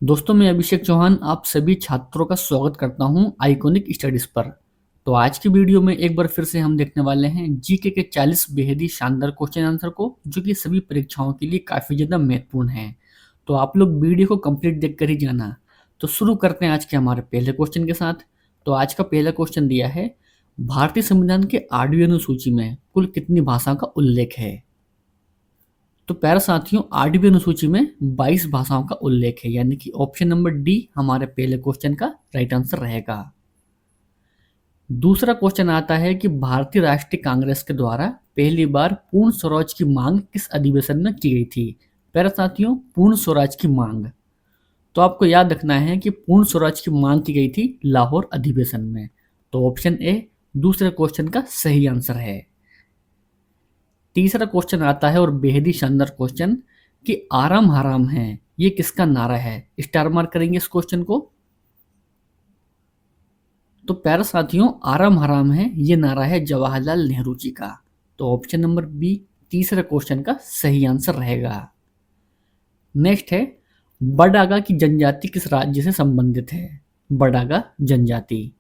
दोस्तों, मैं अभिषेक चौहान आप सभी छात्रों का स्वागत करता हूं आइकॉनिक स्टडीज पर। तो आज की वीडियो में एक बार फिर से हम देखने वाले हैं जीके के 40 बेहद ही शानदार क्वेश्चन आंसर को, जो कि सभी परीक्षाओं के लिए काफ़ी ज़्यादा महत्वपूर्ण हैं। तो आप लोग वीडियो को कंप्लीट देख कर ही जाना। तो शुरू करते हैं आज के हमारे पहले क्वेश्चन के साथ। तो आज का पहला क्वेश्चन दिया है, भारतीय संविधान के 8वीं अनुसूची में कुल कितनी भाषाओं का उल्लेख है? तो प्यारे साथियों, 8वीं अनुसूची में 22 भाषाओं का उल्लेख है, यानी कि ऑप्शन नंबर डी हमारे पहले क्वेश्चन का राइट आंसर रहेगा। दूसरा क्वेश्चन आता है कि भारतीय राष्ट्रीय कांग्रेस के द्वारा पहली बार पूर्ण स्वराज की मांग किस अधिवेशन में की गई थी? प्यारे साथियों, पूर्ण स्वराज की मांग, तो आपको याद रखना है कि पूर्ण स्वराज की मांग की गई थी लाहौर अधिवेशन में। तो ऑप्शन ए दूसरे क्वेश्चन का सही आंसर है। तीसरा क्वेश्चन आता है और बेहद ही शानदार क्वेश्चन कि आराम हराम है, ये किसका नारा है? स्टार मार्क करेंगे इस क्वेश्चन को। तो प्यारे साथियों, आराम हराम है ये नारा है जवाहरलाल नेहरू जी का। तो ऑप्शन नंबर बी तीसरे क्वेश्चन का सही आंसर रहेगा। नेक्स्ट है, बडागा की जनजाति किस राज्य से संबंधित है? बडागा जनजाति,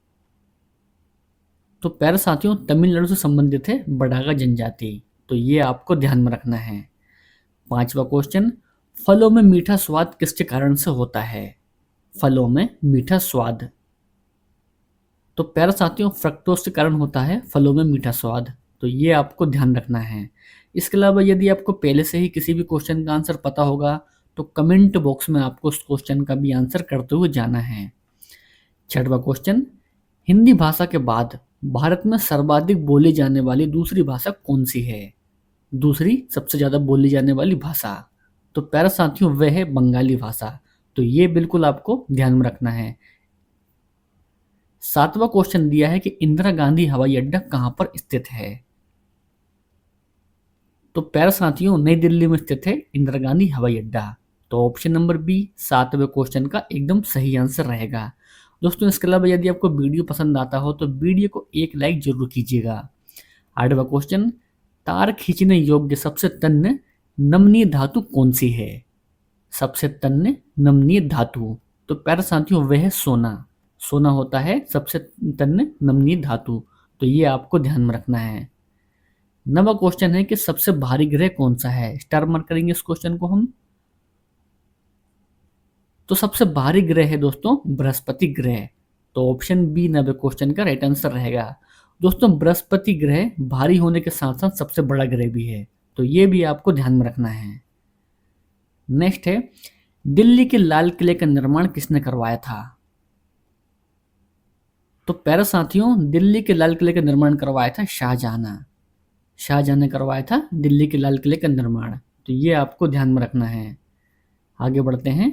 तो प्यारे साथियों तमिलनाडु से संबंधित है बडागा जनजाति। तो ये आपको ध्यान में रखना है। पांचवा क्वेश्चन, फलों में मीठा स्वाद किसके कारण से होता है? फलों में मीठा स्वाद, तो प्यारे साथियों फ्रक्टोज के कारण होता है फलों में मीठा स्वाद। तो ये आपको ध्यान रखना है। इसके अलावा यदि आपको पहले से ही किसी भी क्वेश्चन का आंसर पता होगा तो कमेंट बॉक्स में आपको उस क्वेश्चन का भी आंसर करते हुए जाना है। छठवां क्वेश्चन, हिंदी भाषा के बाद भारत में सर्वाधिक बोली जाने वाली दूसरी भाषा कौन सी है? दूसरी सबसे ज़्यादा बोली जाने वाली भाषा, तो प्यारे साथियों वह है बंगाली भाषा। तो ये बिल्कुल आपको ध्यान में रखना है। सातवां क्वेश्चन दिया है कि इंदिरा गांधी हवाई अड्डा कहाँ पर स्थित है? तो प्यारे साथियों नई दिल्ली में स्थित है इंदिरा गांधी हवाई अड्डा। तो ऑप्शन नंबर बी सातवें क्वेश्चन का एकदम सही आंसर रहेगा। दोस्तों, इसके अलावा यदि आपको वीडियो पसंद आता हो तो वीडियो को एक लाइक जरूर कीजिएगा। आठवां क्वेश्चन, तार खींचने योग्य सबसे तन्य नमनीय धातु कौन सी है? सबसे तन्य नमनीय धातु, तो प्यारे साथियों वह है सोना। सोना होता है सबसे तन्य नमनीय धातु। तो ये आपको ध्यान में रखना है। नवा क्वेश्चन है कि सबसे भारी ग्रह कौन सा है? स्टार मार्क करेंगे इस क्वेश्चन को हम। तो सबसे भारी ग्रह है दोस्तों बृहस्पति ग्रह। तो ऑप्शन बी नवे क्वेश्चन का राइट आंसर रहेगा। दोस्तों, बृहस्पति ग्रह भारी होने के साथ साथ सबसे बड़ा ग्रह भी है। तो ये भी आपको ध्यान में रखना है। नेक्स्ट है, दिल्ली के लाल किले का निर्माण किसने करवाया था? तो प्यारे साथियों दिल्ली के लाल किले का निर्माण करवाया था शाहजहां। शाहजहां ने करवाया था दिल्ली के लाल किले का निर्माण। तो ये आपको ध्यान में रखना है। आगे बढ़ते हैं।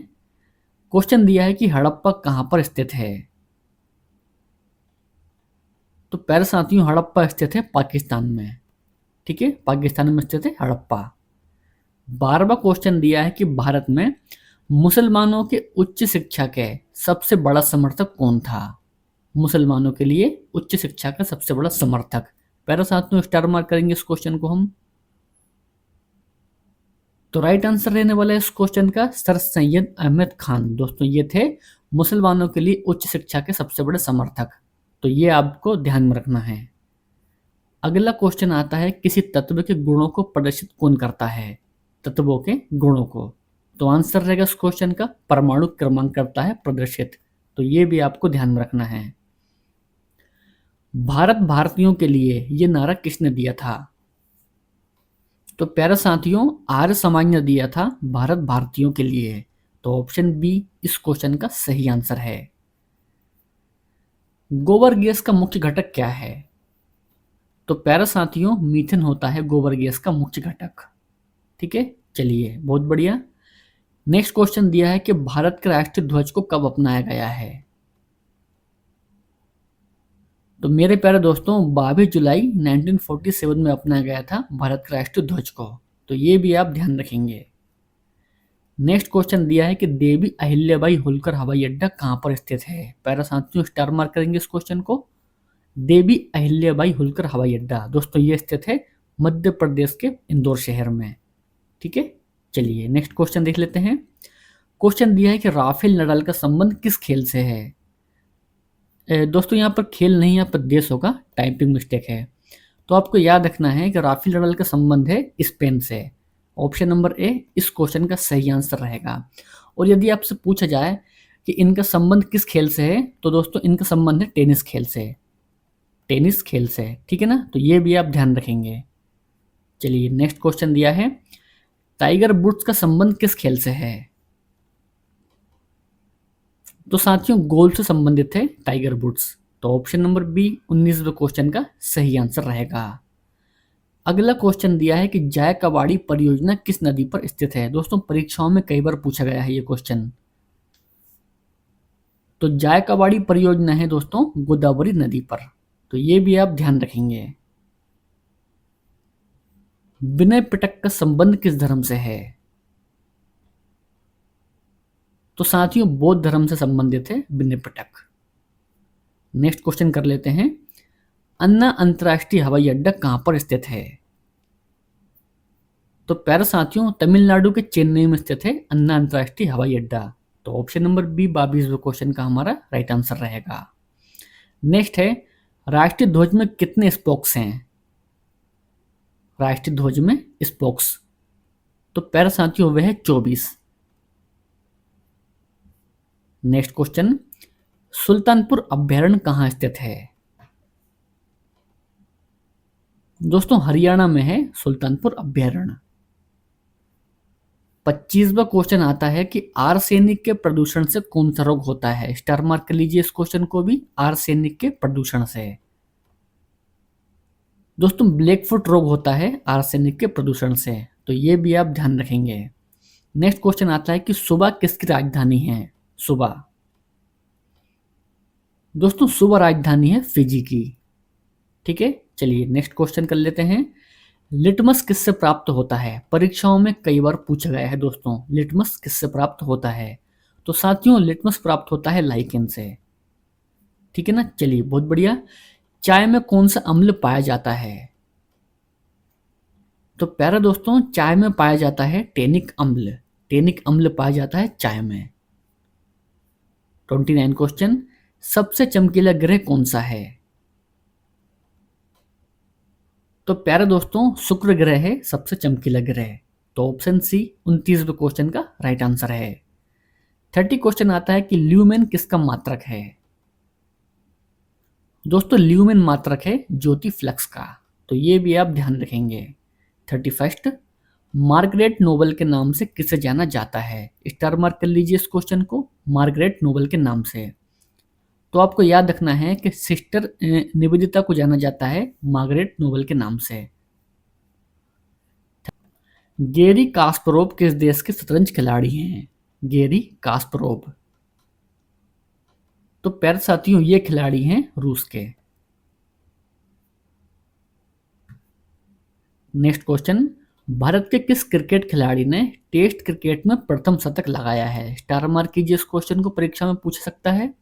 क्वेश्चन दिया है कि हड़प्पा कहां पर स्थित है? तो प्यारे साथियों हड़प्पा स्थित है पाकिस्तान में। ठीक है, पाकिस्तान में स्थित है हड़प्पा। 12वां क्वेश्चन दिया है कि भारत में मुसलमानों के उच्च शिक्षा के सबसे बड़ा समर्थक कौन था? मुसलमानों के लिए उच्च शिक्षा का सबसे बड़ा समर्थक, प्यारे साथियों स्टार मार्क करेंगे इस क्वेश्चन को हम। तो राइट आंसर रहने वाला है इस क्वेश्चन का सर सैयद अहमद खान। दोस्तों, ये थे मुसलमानों के लिए उच्च शिक्षा के सबसे बड़े समर्थक। तो ये आपको ध्यान में रखना है। अगला क्वेश्चन आता है, किसी तत्व के गुणों को प्रदर्शित कौन करता है? तत्वों के गुणों को, तो आंसर रहेगा इस क्वेश्चन का परमाणु क्रमांक करता है प्रदर्शित। तो ये भी आपको ध्यान में रखना है। भारत भारतीयों के लिए ये नारा किसने दिया था? तो प्यारे साथियों आर्य समाज ने दिया था भारत भारतीयों के लिए। तो ऑप्शन बी इस क्वेश्चन का सही आंसर है। गोबर गैस का मुख्य घटक क्या है? तो प्यारे साथियों मीथेन होता है गोबर गैस का मुख्य घटक। ठीक है, चलिए बहुत बढ़िया। नेक्स्ट क्वेश्चन दिया है कि भारत के राष्ट्रीय ध्वज को कब अपनाया गया है? तो मेरे प्यारे दोस्तों 22 जुलाई 1947 में अपनाया गया था भारत के राष्ट्रीय ध्वज को। तो ये भी आप ध्यान रखेंगे। नेक्स्ट क्वेश्चन दिया है कि देवी अहिल्याबाई होलकर हवाई अड्डा कहाँ पर स्थित है? प्यारे साथियों स्टार मार्क करेंगे इस क्वेश्चन को। देवी अहिल्याबाई होलकर हवाई अड्डा, दोस्तों ये स्थित है मध्य प्रदेश के इंदौर शहर में। ठीक है, चलिए नेक्स्ट क्वेश्चन देख लेते हैं। क्वेश्चन दिया है कि राफेल नडाल का संबंध किस खेल से है। दोस्तों यहाँ पर खेल नहीं, यहाँ पर देश होगा, टाइपिंग मिस्टेक है। तो आपको याद रखना है कि राफेल नडाल का संबंध है स्पेन से। ऑप्शन नंबर ए इस क्वेश्चन का सही आंसर रहेगा। और यदि आपसे पूछा जाए कि इनका संबंध किस खेल से है, तो दोस्तों इनका संबंध है टेनिस खेल से। टेनिस खेल से, ठीक है ना, तो ये भी आप ध्यान रखेंगे। चलिए नेक्स्ट क्वेश्चन दिया है, टाइगर वुड्स का संबंध किस खेल से है। तो साथियों गोल से संबंधित है टाइगर वुड्स। तो ऑप्शन नंबर बी 19वें क्वेश्चन का सही आंसर रहेगा। अगला क्वेश्चन दिया है कि जायकवाड़ी परियोजना किस नदी पर स्थित है। दोस्तों परीक्षाओं में कई बार पूछा गया है ये क्वेश्चन। तो जायकवाड़ी परियोजना है दोस्तों गोदावरी नदी पर। तो ये भी आप ध्यान रखेंगे। विनय पिटक का संबंध किस धर्म से है। तो साथियों बौद्ध धर्म से संबंधित है विनय पिटक। नेक्स्ट क्वेश्चन कर लेते हैं, अन्ना अंतर्राष्ट्रीय हवाई अड्डा कहां पर स्थित है। तो प्यारे साथियों तमिलनाडु के चेन्नई में स्थित है अन्ना अंतर्राष्ट्रीय हवाई अड्डा। तो ऑप्शन नंबर बी 22वें क्वेश्चन का हमारा राइट आंसर रहेगा। नेक्स्ट है, राष्ट्रीय ध्वज में कितने स्पोक्स हैं। राष्ट्रीय ध्वज में स्पोक्स, तो प्यारे साथियों वह है 24। नेक्स्ट क्वेश्चन, सुल्तानपुर अभ्यारण्य कहां स्थित है। दोस्तों हरियाणा में है सुल्तानपुर अभ्यारण्य। 25वां क्वेश्चन आता है कि आर्सेनिक के प्रदूषण से कौन सा रोग होता है। स्टार मार्क कर लीजिए इस क्वेश्चन को भी, आर्सेनिक के प्रदूषण से। दोस्तों ब्लैक फुट रोग होता है आर्सेनिक के प्रदूषण से। तो ये भी आप ध्यान रखेंगे। नेक्स्ट क्वेश्चन आता है कि सुबा किसकी राजधानी है। सुबा, दोस्तों सुबा राजधानी है फिजी की। ठीक है, चलिए नेक्स्ट क्वेश्चन कर लेते हैं, लिटमस किससे प्राप्त होता है। परीक्षाओं में कई बार पूछा गया है दोस्तों, लिटमस किससे प्राप्त होता है। तो साथियों लिटमस प्राप्त होता है लाइकेन से। ठीक है ना, चलिए बहुत बढ़िया। चाय में कौन सा अम्ल पाया जाता है। तो प्यारे दोस्तों चाय में पाया जाता है टेनिक अम्ल। टेनिक अम्ल पाया जाता है चाय में। 29 क्वेश्चन, सबसे चमकीला ग्रह कौन सा है। तो प्यारे दोस्तों शुक्र ग्रह है सबसे चमकीला ग्रह। तो ऑप्शन सी 29वें क्वेश्चन का राइट आंसर है। 30 क्वेश्चन आता है कि ल्यूमेन किसका मात्रक है। दोस्तों ल्यूमेन मात्रक है ज्योति फ्लक्स का। तो ये भी आप ध्यान रखेंगे। 31, मार्गरेट नोबल के नाम से किसे जाना जाता है। स्टार मार्क कर लीजिए इस क्वेश्चन को, मार्गरेट नोबल के नाम से। तो आपको याद रखना है कि सिस्टर निवेदिता को जाना जाता है मार्गरेट नोबल के नाम से। गेरी कास्परोव किस देश के शतरंज खिलाड़ी हैं। गेरी कास्परोव, तो प्यारे साथियों ये खिलाड़ी हैं रूस के। नेक्स्ट क्वेश्चन, भारत के किस क्रिकेट खिलाड़ी ने टेस्ट क्रिकेट में प्रथम शतक लगाया है। स्टार मार्क कीजिए इस क्वेश्चन को, परीक्षा में पूछ सकता है।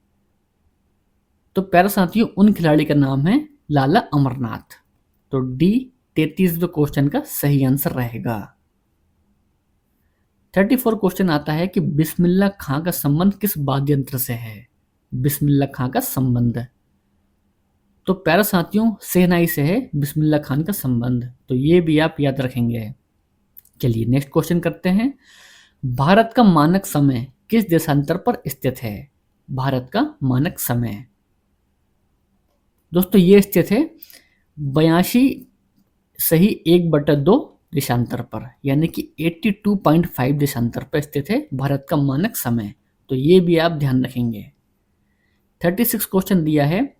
तो प्यारे साथियों उन खिलाड़ी का नाम है लाला अमरनाथ। तो डी 33वें क्वेश्चन का सही आंसर रहेगा। 34 क्वेश्चन आता है कि बिस्मिल्लाह खां का संबंध किस वाद्य यंत्र से है। बिस्मिल्लाह खां का संबंध, तो प्यारे साथियों शहनाई से है बिस्मिल्लाह खान का संबंध। तो ये भी आप याद रखेंगे। चलिए नेक्स्ट क्वेश्चन करते हैं, भारत का मानक समय किस देशांतर पर स्थित है। भारत का मानक समय, दोस्तों ये स्थित है 82.1/2 देशांतर पर, यानी कि 82.5 देशांतर पर स्थित है भारत का मानक समय। तो ये भी आप ध्यान रखेंगे। 36 क्वेश्चन दिया है,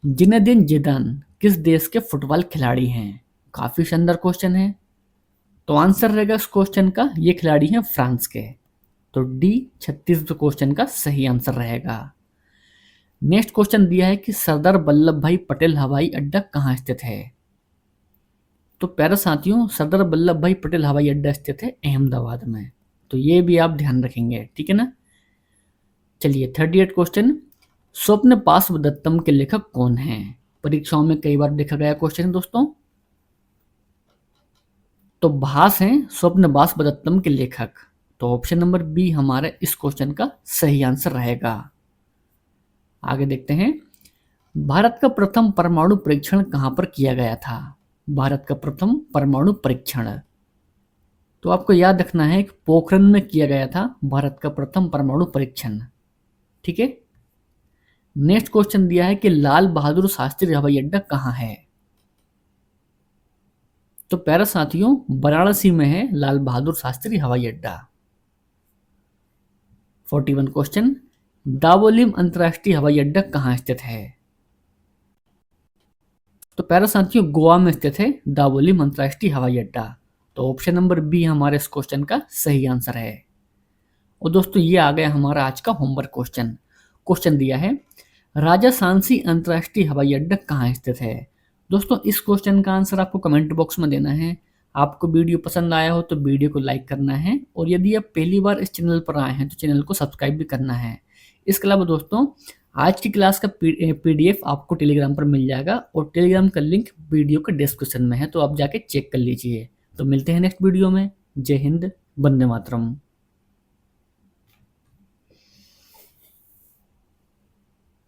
जिनेदिन जिदान किस देश के फुटबॉल खिलाड़ी हैं। काफी शानदार क्वेश्चन है। तो आंसर रहेगा इस क्वेश्चन का, ये खिलाड़ी हैं फ्रांस के। तो डी 36वें क्वेश्चन का सही आंसर रहेगा। नेक्स्ट क्वेश्चन दिया है कि सरदार वल्लभ भाई पटेल हवाई अड्डा कहाँ स्थित है। तो प्यारे साथियों सरदार वल्लभ भाई पटेल हवाई अड्डा स्थित है अहमदाबाद में। तो ये भी आप ध्यान रखेंगे, ठीक है ना। चलिए 38 क्वेश्चन, स्वप्न पाशवदत्तम के लेखक कौन हैं। परीक्षाओं में कई बार देखा गया क्वेश्चन है दोस्तों। तो भास हैं स्वप्न पाशवदत्तम के लेखक। तो ऑप्शन नंबर बी हमारे इस क्वेश्चन का सही आंसर रहेगा। आगे देखते हैं, भारत का प्रथम परमाणु परीक्षण कहां पर किया गया था? भारत का प्रथम परमाणु परीक्षण, तो आपको याद रखना है कि पोखरण में किया गया था भारत का प्रथम परमाणु परीक्षण। ठीक है। नेक्स्ट क्वेश्चन दिया है कि लाल बहादुर शास्त्री हवाई अड्डा कहां है? तो प्यारे साथियों, वाराणसी में है लाल बहादुर शास्त्री हवाई अड्डा। 41 क्वेश्चन, दावोलिम अंतर्राष्ट्रीय हवाई अड्डा कहां स्थित है? तो प्यारे साथियों, गोवा में स्थित है दावोलिम अंतर्राष्ट्रीय हवाई अड्डा। तो ऑप्शन नंबर बी हमारे इस क्वेश्चन का सही आंसर है। और दोस्तों, ये आ गया हमारा आज का होमवर्क क्वेश्चन। क्वेश्चन दिया है, राजा सांसी अंतर्राष्ट्रीय हवाई अड्डा कहाँ स्थित है? दोस्तों, इस क्वेश्चन का आंसर आपको कमेंट बॉक्स में देना है। आपको वीडियो पसंद आया हो तो वीडियो को लाइक करना है, और यदि आप पहली बार इस चैनल पर आए हैं तो चैनल को सब्सक्राइब भी करना है। इसके अलावा दोस्तों, आज की क्लास का पीडीएफ आपको टेलीग्राम पर मिल जाएगा, और टेलीग्राम का लिंक वीडियो के डिस्क्रिप्शन में है, तो आप जाके चेक कर लीजिए। तो मिलते हैं नेक्स्ट वीडियो में। जय हिंद, वंदे मातरम।